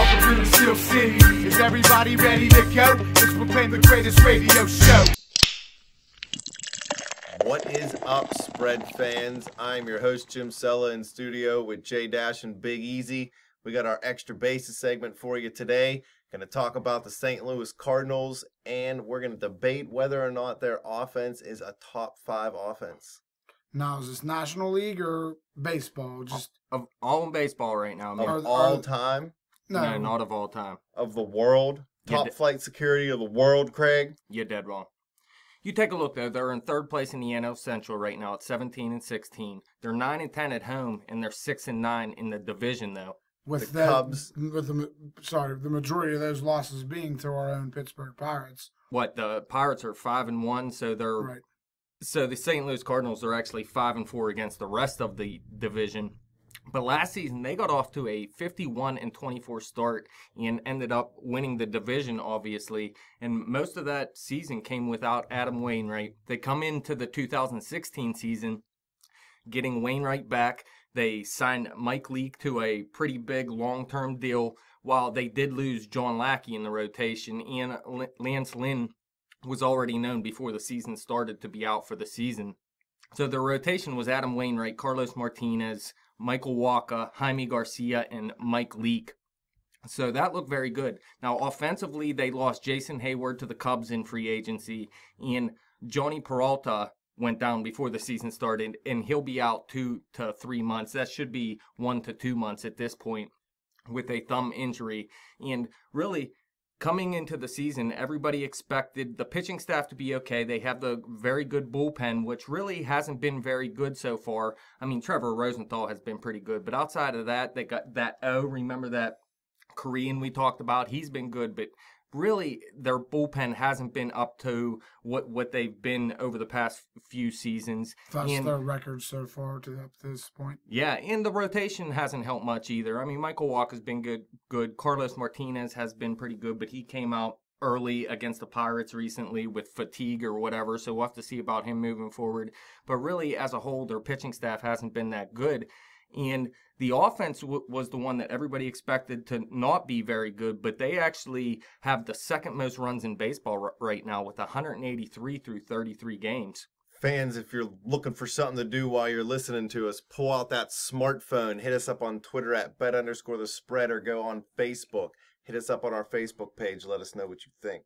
welcome to the Steel City. Is everybody ready to go? It's Proclaim the greatest radio show. What is up, Spread fans? I'm your host, Jim Sella, in studio with J Dash and Big Easy. We got our extra bases segment for you today. Going to talk about the St. Louis Cardinals, and we're going to debate whether or not their offense is a top 5 offense. Now, is this National League or baseball? Just of all in baseball right now. I mean, Of all time? no, not of all time. Of the world? Top flight security of the world, Craig? You're dead wrong. You take a look, though. They're in third place in the NL Central right now at 17-16. They're 9-10 at home, and they're 6-9 in the division, though. with the that, Cubs. with the majority of those losses being to our own Pittsburgh Pirates. What, the Pirates are 5-1, so they're Right. so the St. Louis Cardinals are actually 5-4 against the rest of the division. But last season they got off to a 51-24 start and ended up winning the division, obviously. And most of that season came without Adam Wainwright. They come into the 2016 season getting Wainwright back. They signed Mike Leake to a pretty big long-term deal, while they did lose John Lackey in the rotation. And Lance Lynn was already known before the season started to be out for the season. So the rotation was Adam Wainwright, Carlos Martinez, Michael Wacha, Jaime Garcia, and Mike Leake. So that looked very good. Now, offensively, they lost Jason Heyward to the Cubs in free agency, and Jhonny Peralta went down before the season started, and he'll be out 2 to 3 months. That should be 1 to 2 months at this point with a thumb injury. And really, coming into the season, everybody expected the pitching staff to be okay. They have the very good bullpen, which really hasn't been very good so far. I mean, Trevor Rosenthal has been pretty good, but outside of that, they got that remember that Korean we talked about? He's been good, but really their bullpen hasn't been up to what they've been over the past few seasons. That's their record so far to this point. Yeah, and the rotation hasn't helped much either. I mean, Michael Wacha's been good. Carlos Martinez has been pretty good, but he came out early against the Pirates recently with fatigue or whatever, so we'll have to see about him moving forward. But really, as a whole, their pitching staff hasn't been that good. And the offense was the one that everybody expected to not be very good, but they actually have the second most runs in baseball right now with 183 through 33 games. Fans, if you're looking for something to do while you're listening to us, pull out that smartphone, hit us up on Twitter at bet_the_spread, or go on Facebook. Hit us up on our Facebook page. Let us know what you think.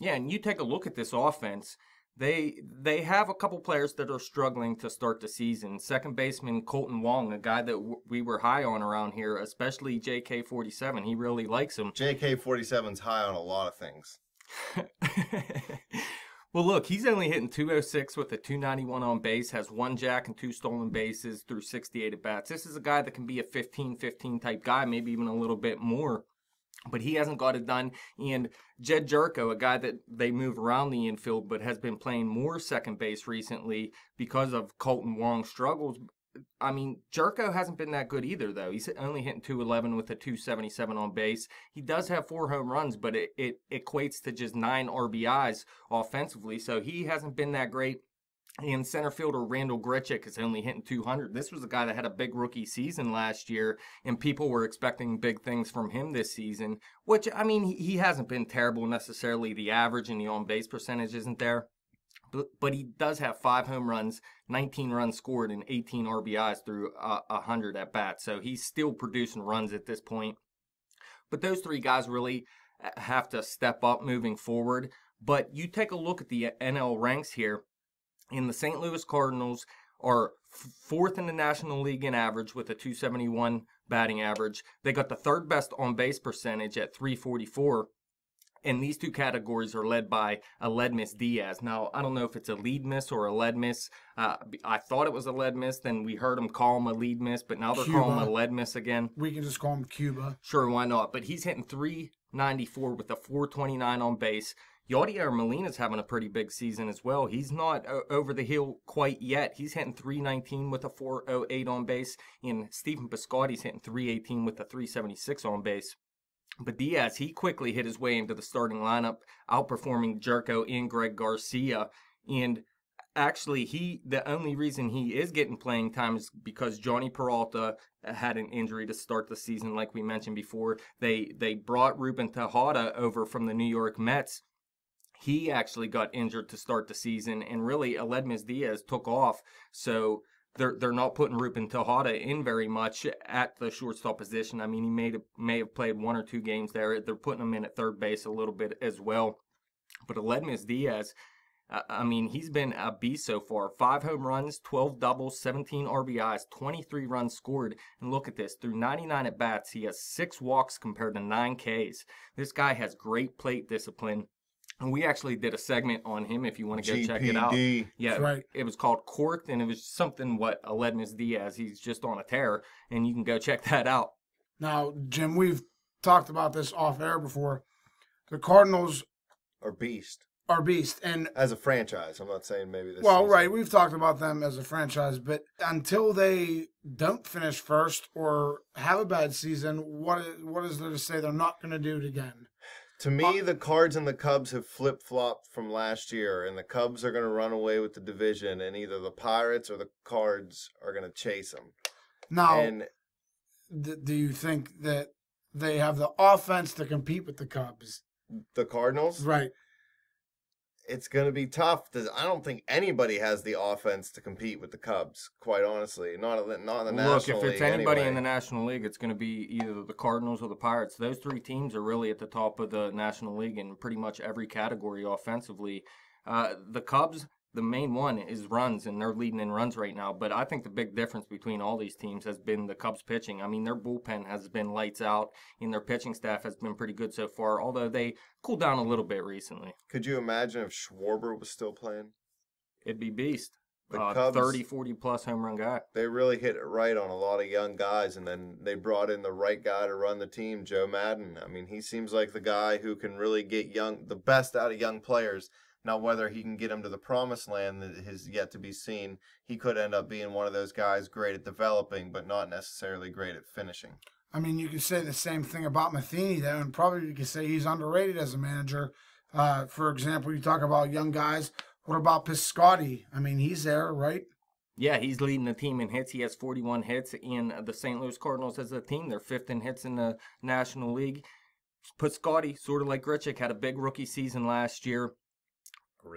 Yeah, and you take a look at this offense. They have a couple players that are struggling to start the season. Second baseman Colton Wong, a guy that we were high on around here, especially JK47. He really likes him. JK47's high on a lot of things. Well, look, he's only hitting .206 with a .291 on base, has 1 jack and 2 stolen bases through 68 at-bats. This is a guy that can be a 15-15 type guy, maybe even a little bit more. But he hasn't got it done. And Jed Jerko, a guy that they move around the infield but has been playing more second base recently because of Colton Wong's struggles. I mean, Jerko hasn't been that good either, though. He's only hitting .211 with a .277 on base. He does have 4 home runs, but it equates to just 9 RBIs offensively, so he hasn't been that great. And center fielder Randall Grichuk is only hitting .200. This was a guy that had a big rookie season last year, and people were expecting big things from him this season, which, I mean, he hasn't been terrible necessarily. The average and the on-base percentage isn't there. But he does have 5 home runs, 19 runs scored, and 18 RBIs through 100 at-bats. So he's still producing runs at this point. But those 3 guys really have to step up moving forward. But you take a look at the NL ranks here, and the St. Louis Cardinals are 4th in the National League in average with a .271 batting average. They got the 3rd best on-base percentage at .344. And these 2 categories are led by Aledmys Diaz. Now, I don't know if it's a lead miss or a lead miss. I thought it was a lead miss. Then we heard him call him a lead miss, but now they're calling him a lead miss again. We can just call him Cuba. Sure, why not? But he's hitting .394 with a .429 on base. Yadier Molina's having a pretty big season as well. He's not over the hill quite yet. He's hitting .319 with a .408 on base. And Stephen Piscotty's hitting .318 with a .376 on base. But Diaz, he quickly hit his way into the starting lineup, outperforming Jerko and Greg Garcia. And actually, the only reason he is getting playing time is because Jhonny Peralta had an injury to start the season, like we mentioned before. They brought Ruben Tejada over from the New York Mets. He actually got injured to start the season, and really, Aledmys Diaz took off. So they're not putting Ruben Tejada in very much at the shortstop position. I mean, he may have played 1 or 2 games there. They're putting him in at third base a little bit as well. But Aledmys Diaz, I mean, he's been a beast so far. 5 home runs, 12 doubles, 17 RBIs, 23 runs scored. And look at this. Through 99 at-bats, he has 6 walks compared to 9 Ks. This guy has great plate discipline. And we actually did a segment on him if you want to go check it out. Yeah, right. It was called Corked, and it was something Aledmys Diaz. He's just on a tear, and you can go check that out. Now, Jim, we've talked about this off air before. The Cardinals Are beast. And As a franchise. I'm not saying maybe this well, season. right, we've talked about them as a franchise, but until they don't finish first or have a bad season, what is there to say they're not going to do it again? To me, the Cards and the Cubs have flip-flopped from last year, and the Cubs are going to run away with the division, and either the Pirates or the Cards are going to chase them. Now, And do you think that they have the offense to compete with the Cubs? the Cardinals, Right. it's going to be tough. I don't think anybody has the offense to compete with the Cubs, quite honestly. Not in the National League. Look, if it's anybody anyway. in the National League, it's going to be either the Cardinals or the Pirates. Those 3 teams are really at the top of the National League in pretty much every category offensively. The Cubs, the main one is runs, and they're leading in runs right now. But I think the big difference between all these teams has been the Cubs pitching. I mean, their bullpen has been lights out, and their pitching staff has been pretty good so far, although they cooled down a little bit recently. Could you imagine if Schwarber was still playing? It'd be beast. The Cubs, 30, 40-plus home run guy. they really hit it right on a lot of young guys, and then they brought in the right guy to run the team, Joe Madden. I mean, he seems like the guy who can really get the best out of young players. Now, whether he can get them to the promised land is yet to be seen. He could end up being one of those guys great at developing, but not necessarily great at finishing. I mean, you could say the same thing about Matheny, though, and probably you could say he's underrated as a manager. For example, you talk about young guys. What about Piscotty? I mean, he's there, right? Yeah, he's leading the team in hits. He has 41 hits, and the St. Louis Cardinals as a team, they're 5th in hits in the National League. Piscotty, sort of like Grichuk, had a big rookie season last year.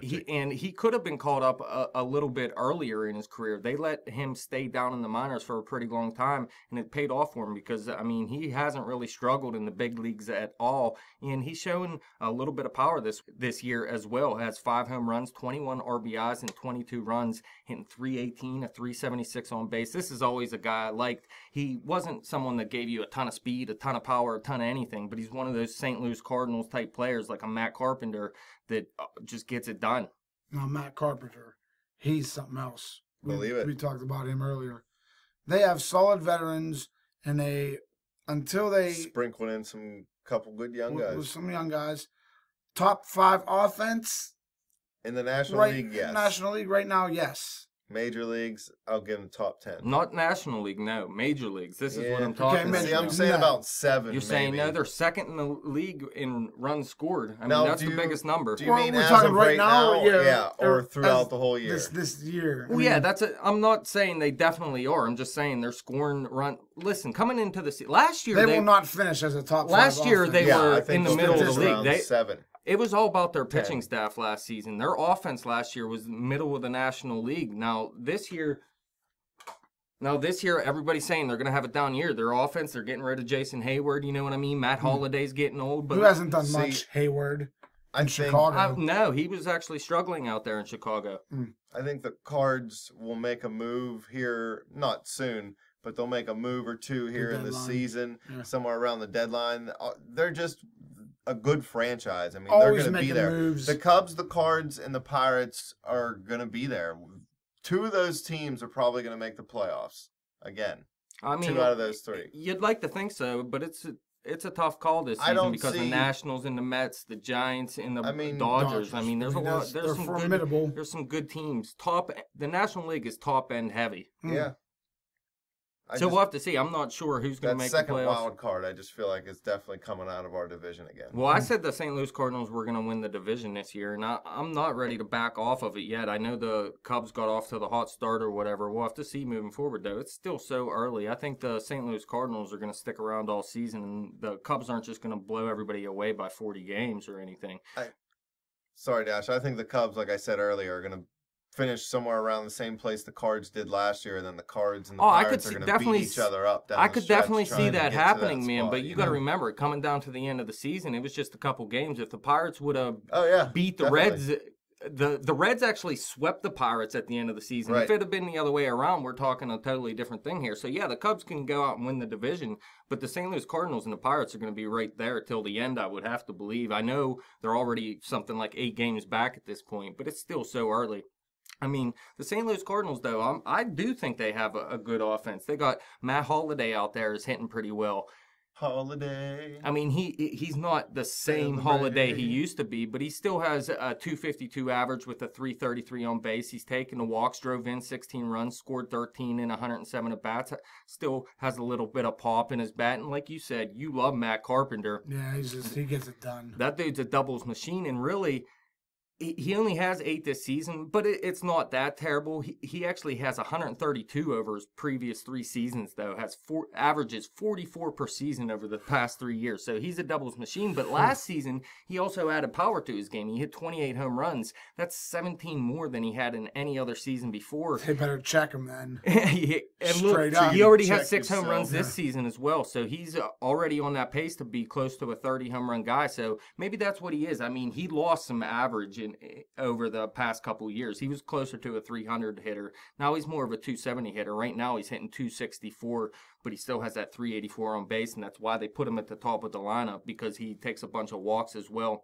He could have been called up a little bit earlier in his career. They let him stay down in the minors for a pretty long time, and it paid off for him because, I mean, he hasn't really struggled in the big leagues at all, and he's showing a little bit of power this year as well. Has 5 home runs, 21 RBIs, and 22 runs, hitting .318, a .376 on base. This is always a guy I liked. He wasn't someone that gave you a ton of speed, a ton of power, a ton of anything, but he's one of those St. Louis Cardinals type players like a Matt Carpenter that just gets it done. Now, Matt Carpenter, he's something else. Believe it. We talked about him earlier. They have solid veterans, and until they sprinkling in some couple good young guys. With some young guys. Top 5 offense In the National League, yes. National League right now, yes. Major leagues, I'll give them top 10. Not National League, no. Major leagues. This is what I'm talking about. See, I'm saying about 7. You're saying maybe. no, they're 2nd in the league in runs scored. I mean, Now, that's the biggest number. Do you mean we're as talking of right now? Yeah, or throughout the whole year? This year. Well, yeah, I'm not saying they definitely are. I'm just saying they're scoring run. Listen, coming into the last year, they will not finish as a top 5. Last year offense. they were I think in the they'll middle of the finish league. around 7. It was all about their pitching 10. staff last season. Their offense last year was middle of the National League. Now this year, everybody's saying they're going to have a down year. Their offense, they're getting rid of Jason Heyward. You know what I mean? Matt Holliday's getting old. But who hasn't done much? Hayward in Chicago. No, he was actually struggling out there in Chicago. I think the Cards will make a move here, not soon, but they'll make a move or two here in the season, somewhere around the deadline. They're just a good franchise. I mean, Always they're going to be there. moves. The Cubs, the Cards, and the Pirates are going to be there. 2 of those teams are probably going to make the playoffs again. I mean, 2 out of those 3. You'd like to think so, but it's a tough call this season because the Nationals and the Mets, the Giants and the Dodgers. I mean, there's a lot. There's some formidable. There's some good teams. The National League is top end heavy. Yeah. We'll have to see. I'm not sure who's going to make the second playoffs. wild card, I just feel like it's definitely coming out of our division again. Well, I said the St. Louis Cardinals were going to win the division this year, and I'm not ready to back off of it yet. I know the Cubs got off to the hot start or whatever. We'll have to see moving forward, though. It's still so early. I think the St. Louis Cardinals are going to stick around all season, and the Cubs aren't just going to blow everybody away by 40 games or anything. Sorry, Dash. I think the Cubs, like I said earlier, are going to finish somewhere around the same place the Cards did last year, and then the Cards and the Pirates are going to beat each other up down I the could stretch definitely see that happening, man. spot, But you got to remember, coming down to the end of the season, it was just a couple games. If the Pirates would have beat the Reds, the Reds actually swept the Pirates at the end of the season. Right. If it had been the other way around, we're talking a totally different thing here. So, yeah, the Cubs can go out and win the division, but the St. Louis Cardinals and the Pirates are going to be right there till the end, I would have to believe. I know they're already something like 8 games back at this point, but it's still so early. I mean, the St. Louis Cardinals, though, I do think they have a good offense. They got Matt Holliday out there is hitting pretty well. Holiday. I mean, he's not the same Holiday he used to be, but he still has a 252 average with a 333 on base. He's taken the walks, drove in 16 runs, scored 13 in 107 at bats. Still has a little bit of pop in his bat. And like you said, you love Matt Carpenter. Yeah, he gets it done. That dude's a doubles machine, and really, he only has 8 this season, but it's not that terrible. He actually has 132 over his previous 3 seasons, though. Averages 44 per season over the past 3 years. So he's a doubles machine. But last season, he also added power to his game. He hit 28 home runs. That's 17 more than he had in any other season before. They better check him then. And look, Straight up. he already Check has 6 home yourself. runs this season as well. So he's already on that pace to be close to a 30 home run guy. So maybe that's what he is. I mean, he lost some average over the past couple years. He was closer to a 300 hitter. Now he's more of a 270 hitter. Right now he's hitting 264, but he still has that 384 on base, and that's why they put him at the top of the lineup, because he takes a bunch of walks as well.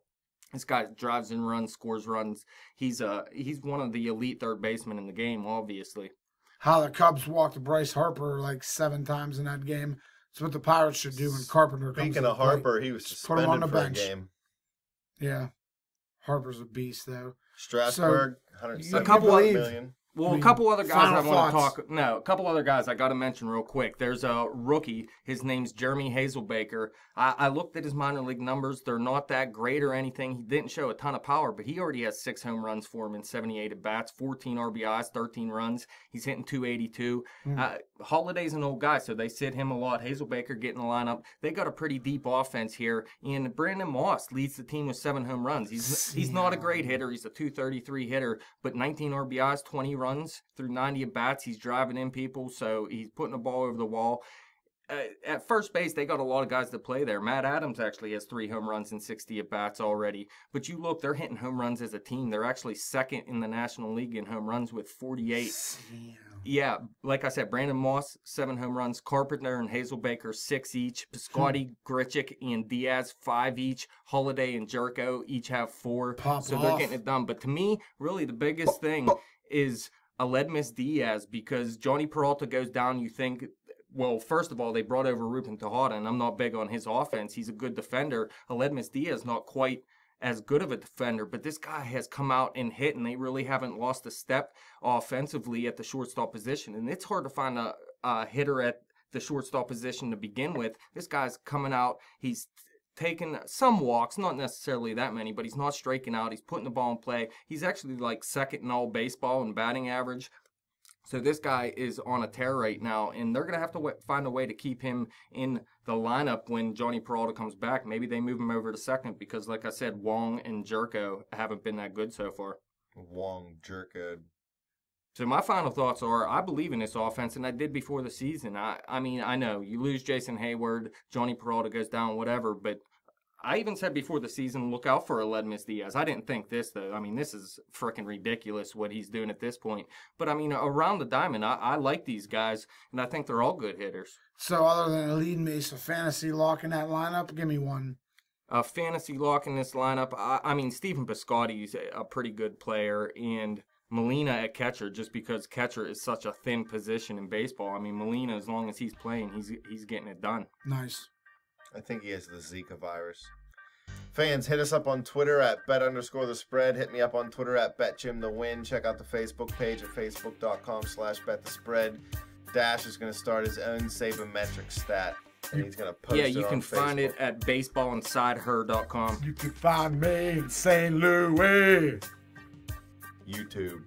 This guy drives in runs, scores runs. He's one of the elite third basemen in the game, obviously. How the Cubs walked Bryce Harper like 7 times in that game. It's what the Pirates should do when Carpenter comes Speaking to of plate. Harper, he was Put him on suspended the for a bench. game. Yeah. Harper's a beast, though. Strasburg, So, 175 you million. Well, a couple other guys I final want to thoughts. talk. No, a couple other guys I got to mention real quick. There's a rookie. His name's Jeremy Hazelbaker. I looked at his minor league numbers. They're not that great or anything. He didn't show a ton of power, but he already has 6 home runs for him in 78 at bats, 14 RBIs, 13 runs. He's hitting 282. Holiday's an old guy, so they sit him a lot. Hazelbaker getting the lineup. They got a pretty deep offense here, and Brandon Moss leads the team with 7 home runs. He's not a great hitter. He's a 233 hitter, but 19 RBIs, 20 runs through 90 at bats. He's driving in people, so he's putting the ball over the wall. At first base, they got a lot of guys that play there. Matt Adams actually has 3 home runs and 60 at bats already. But you look, they're hitting home runs as a team. They're actually second in the National League in home runs with 48. Yeah, like I said, Brandon Moss, 7 home runs. Carpenter and Hazelbaker, 6 each. Piscotty, Grichuk, and Diaz, 5 each. Holiday and Jerko each have 4. So they're getting it done. But to me, really the biggest thing is Aledmys Diaz, because Jhonny Peralta goes down, you think, well, first of all, they brought over Ruben Tejada, and I'm not big on his offense. He's a good defender. Aledmys Diaz not quite as good of a defender, but this guy has come out and hit, and they really haven't lost a step offensively at the shortstop position. And it's hard to find a hitter at the shortstop position to begin with. This guy's coming out. He's taken some walks, not necessarily that many, but he's not striking out. He's putting the ball in play. He's actually like second in all baseball in batting average. So this guy is on a tear right now, and they're going to have to find a way to keep him in the lineup when Jhonny Peralta comes back. Maybe they move him over to second because, like I said, Wong and Jerko haven't been that good so far. Wong, Jerko. So my final thoughts are, I believe in this offense, and I did before the season. I mean, I know you lose Jason Heyward, Jhonny Peralta goes down, whatever, but I even said before the season, look out for Aledmys Diaz. I didn't think this, though. I mean, this is freaking ridiculous what he's doing at this point. But, I mean, around the diamond, I like these guys, and I think they're all good hitters. So other than a lead Mesa fantasy lock in that lineup, give me one. A fantasy lock in this lineup, I mean, Stephen Piscotty's a pretty good player, and Molina at catcher, just because catcher is such a thin position in baseball. I mean, Molina, as long as he's playing, he's getting it done. Nice. I think he has the Zika virus. Fans, hit us up on Twitter at bet_the_spread. Hit me up on Twitter at betjimthewin. Check out the Facebook page at facebook.com/betthespread. Dash is going to start his own sabermetric stat, and he's going to post it you on can find Facebook. it at baseballinsideher.com. You can find me in St. Louis. YouTube.